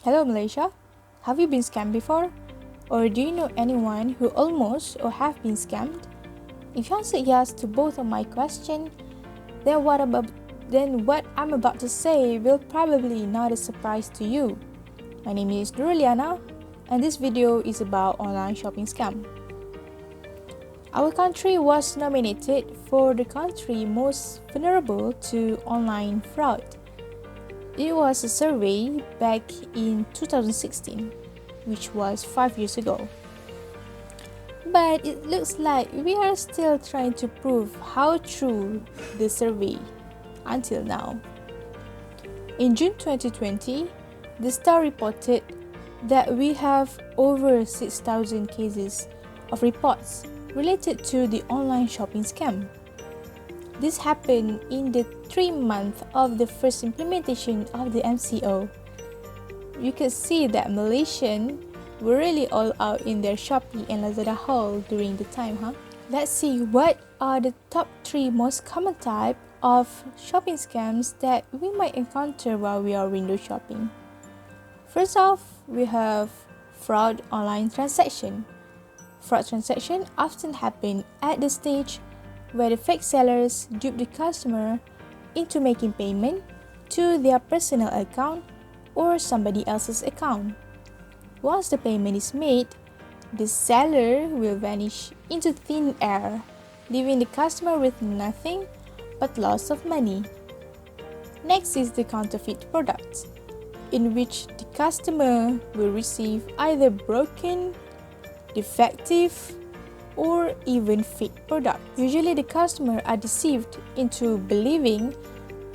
Hello Malaysia, have you been scammed before? Or do you know anyone who almost or have been scammed? If you answered yes to both of my questions, then what I'm about to say will probably not a surprise to you. My name is Nuruliana, and this video is about online shopping scam. Our country was nominated for the country most vulnerable to online fraud. It was a survey back in 2016, which was 5 years ago. But it looks like we are still trying to prove how true the survey until now. In June 2020, the Star reported that we have over 6,000 cases of reports related to the online shopping scam. This happened in the 3 months of the first implementation of the MCO. You could see that Malaysians were really all out in their Shopee and Lazada haul during the time, Let's see what are the top 3 most common type of shopping scams that we might encounter while we are window shopping. First off, we have fraud online transaction. Fraud transaction often happen at the stage where the fake sellers dupe the customer into making payment to their personal account or somebody else's account. Once the payment is made, the seller will vanish into thin air, leaving the customer with nothing but loss of money. Next is the counterfeit products, in which the customer will receive either broken, defective, or even fake product. Usually the customer are deceived into believing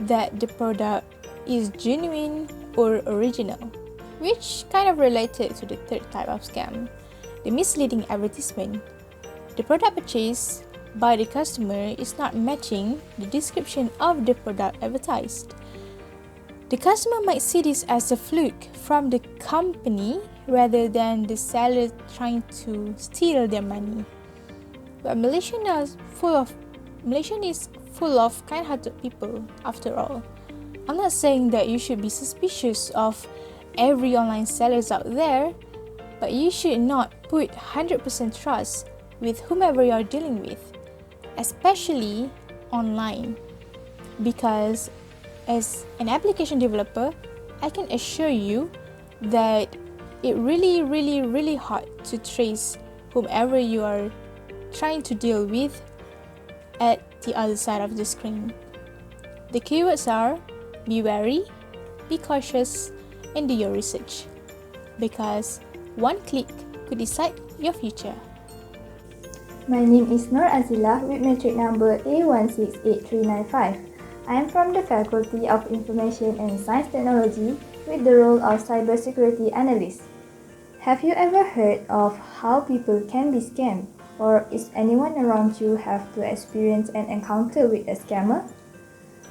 that the product is genuine or original, which kind of related to the third type of scam, the misleading advertisement. The product purchased by the customer is not matching the description of the product advertised. The customer might see this as a fluke from the company rather than the seller trying to steal their money. But Malaysia is full of kind-hearted people after all. I'm not saying that you should be suspicious of every online sellers out there, but you should not put 100% trust with whomever you are dealing with, especially online. Because as an application developer, I can assure you that it really hard to trace whomever you are trying to deal with at the other side of the screen. The keywords are be wary, be cautious, and do your research, because one click could decide your future. My name is Nur Azila with metric number A168395. I am from the Faculty of Information and Science Technology with the role of Cybersecurity Analyst. Have you ever heard of how people can be scammed? Or is anyone around you have to experience an encounter with a scammer?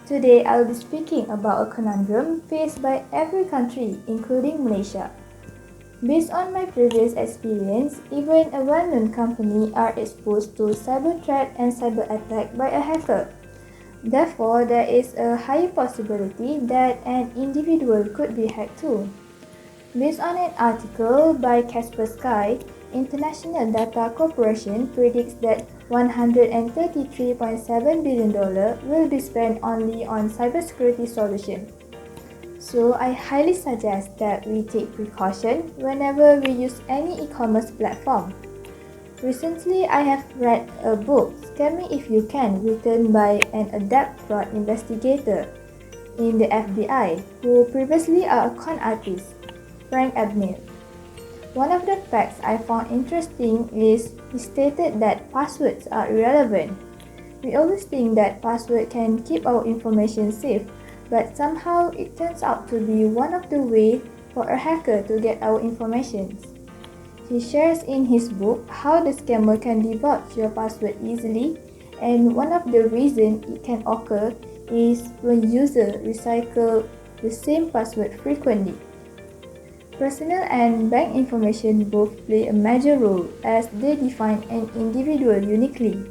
Today, I will be speaking about a conundrum faced by every country, including Malaysia. Based on my previous experience, even a well-known company are exposed to cyber threat and cyber attack by a hacker. Therefore, there is a high possibility that an individual could be hacked too. Based on an article by Kaspersky, International Data Corporation predicts that $133.7 billion will be spent only on cybersecurity solutions. So I highly suggest that we take precaution whenever we use any e-commerce platform. Recently, I have read a book, Scam Me If You Can, written by an adept fraud investigator in the FBI, who previously are a con artist, Frank Abnett. One of the facts I found interesting is he stated that passwords are irrelevant. We always think that password can keep our information safe, but somehow it turns out to be one of the ways for a hacker to get our information. He shares in his book how the scammer can debug your password easily, and one of the reasons it can occur is when users recycle the same password frequently. Personal and bank information both play a major role as they define an individual uniquely.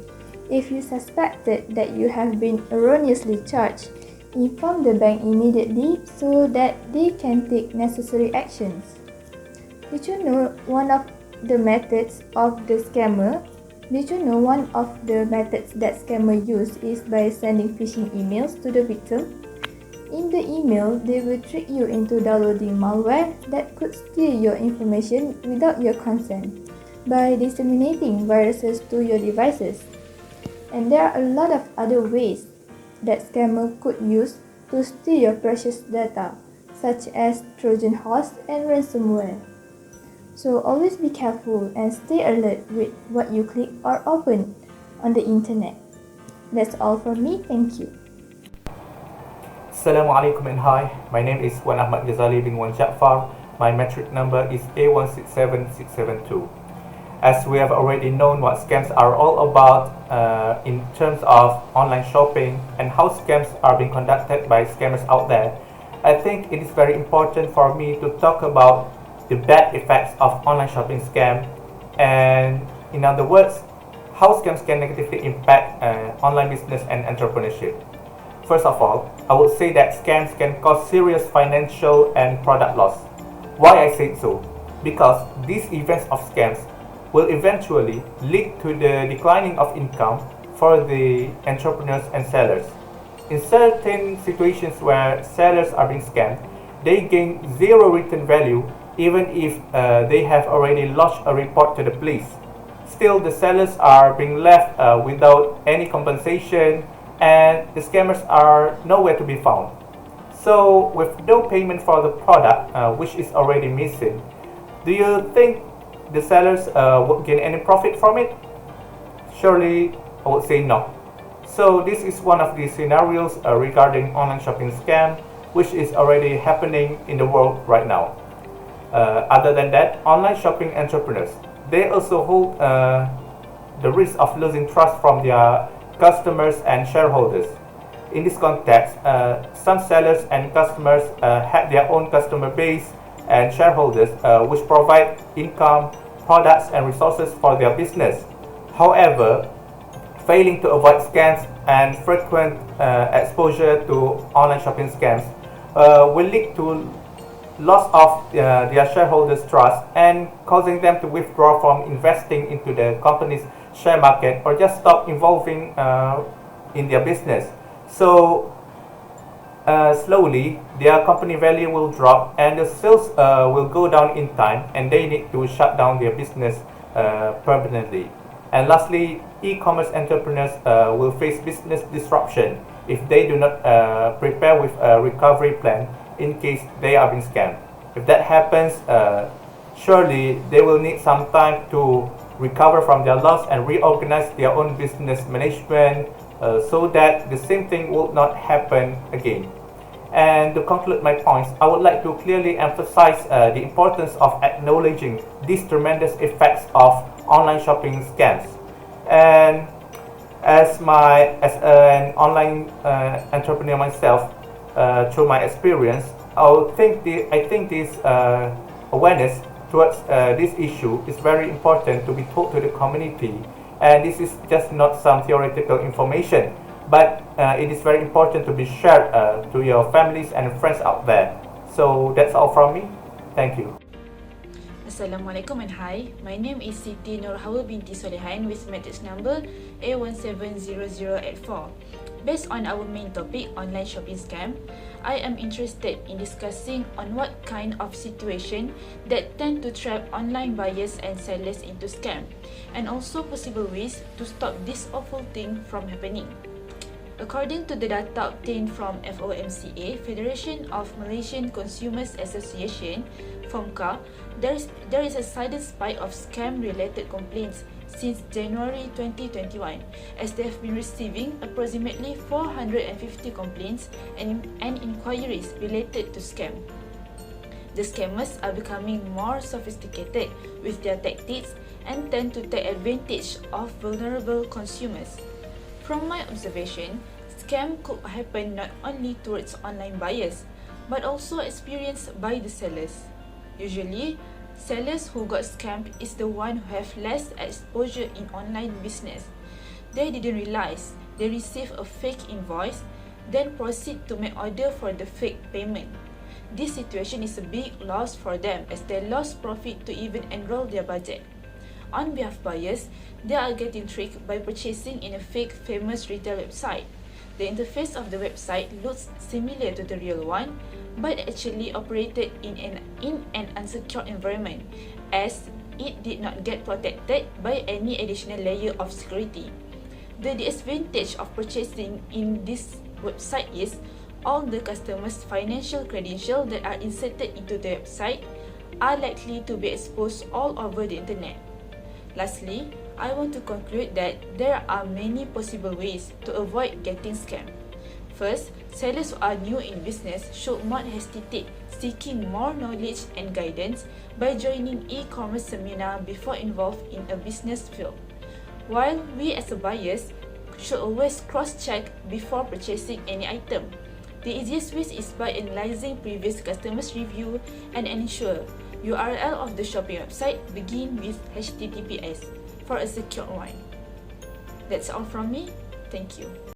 If you suspected that you have been erroneously charged, Inform the bank immediately so that they can take necessary actions. Did you know one of the methods that scammer use is by sending phishing emails to the victim? In the email, they will trick you into downloading malware that could steal your information without your consent by disseminating viruses to your devices. And there are a lot of other ways that scammers could use to steal your precious data, such as Trojan horse and ransomware. So always be careful and stay alert with what you click or open on the internet. That's all from me. Thank you. Assalamualaikum and hi. My name is Wan Ahmad Ghazali bin Wan Jaafar. My metric number is A167672. As we have already known what scams are all about in terms of online shopping and how scams are being conducted by scammers out there, I think it is very important for me to talk about the bad effects of online shopping scam, and in other words, how scams can negatively impact online business and entrepreneurship. First of all, I would say that scams can cause serious financial and product loss. Why I say so? Because these events of scams will eventually lead to the declining of income for the entrepreneurs and sellers. In certain situations where sellers are being scammed, they gain zero return value even if they have already lodged a report to the police. Still, the sellers are being left without any compensation, and the scammers are nowhere to be found. So, with no payment for the product, which is already missing, do you think the sellers would gain any profit from it? Surely, I would say no. So, this is one of the scenarios regarding online shopping scam, which is already happening in the world right now. Other than that, online shopping entrepreneurs, they also hold the risk of losing trust from their customers and shareholders. In this context, some sellers and customers have their own customer base and shareholders which provide income, products and resources for their business. However, failing to avoid scams and frequent exposure to online shopping scams will lead to loss of their shareholders' trust and causing them to withdraw from investing into the company's share market or just stop involving in their business. So slowly their company value will drop and the sales will go down in time, and they need to shut down their business permanently. And lastly, e-commerce entrepreneurs will face business disruption if they do not prepare with a recovery plan in case they are being scammed. If that happens, surely they will need some time to recover from their loss and reorganize their own business management so that the same thing will not happen again. And to conclude my points, I would like to clearly emphasize the importance of acknowledging these tremendous effects of online shopping scams. And as an online entrepreneur myself, through my experience, I think this awareness towards this issue is very important to be told to the community. And this is just not some theoretical information, but it is very important to be shared to your families and friends out there. So that's all from me. Thank you. Assalamualaikum and hi. My name is Siti Nurhawa binti Solehan with matrix number A170084. Based on our main topic, online shopping scam, I am interested in discussing on what kind of situation that tend to trap online buyers and sellers into scam, and also possible ways to stop this awful thing from happening. According to the data obtained from FOMCA, Federation of Malaysian Consumers Association, FOMCA, there is a sudden spike of scam-related complaints since January 2021, as they have been receiving approximately 450 complaints and inquiries related to scam. The scammers are becoming more sophisticated with their tactics and tend to take advantage of vulnerable consumers. From my observation, scam could happen not only towards online buyers, but also experienced by the sellers. Usually, sellers who got scammed is the one who have less exposure in online business. They didn't realize they received a fake invoice then proceed to make order for the fake payment. This situation is a big loss for them as they lost profit to even enroll their budget. On behalf of buyers, they are getting tricked by purchasing in a fake famous retail website. The interface of the website looks similar to the real one, but actually operated in an unsecured environment, as it did not get protected by any additional layer of security. The disadvantage of purchasing in this website is all the customers' financial credentials that are inserted into the website are likely to be exposed all over the internet. Lastly, I want to conclude that there are many possible ways to avoid getting scammed. First, sellers who are new in business should not hesitate seeking more knowledge and guidance by joining e-commerce seminar before involved in a business field. While we as a buyers should always cross-check before purchasing any item. The easiest way is by analyzing previous customers' review and ensure URL of the shopping website begin with HTTPS for a secure one. That's all from me. Thank you.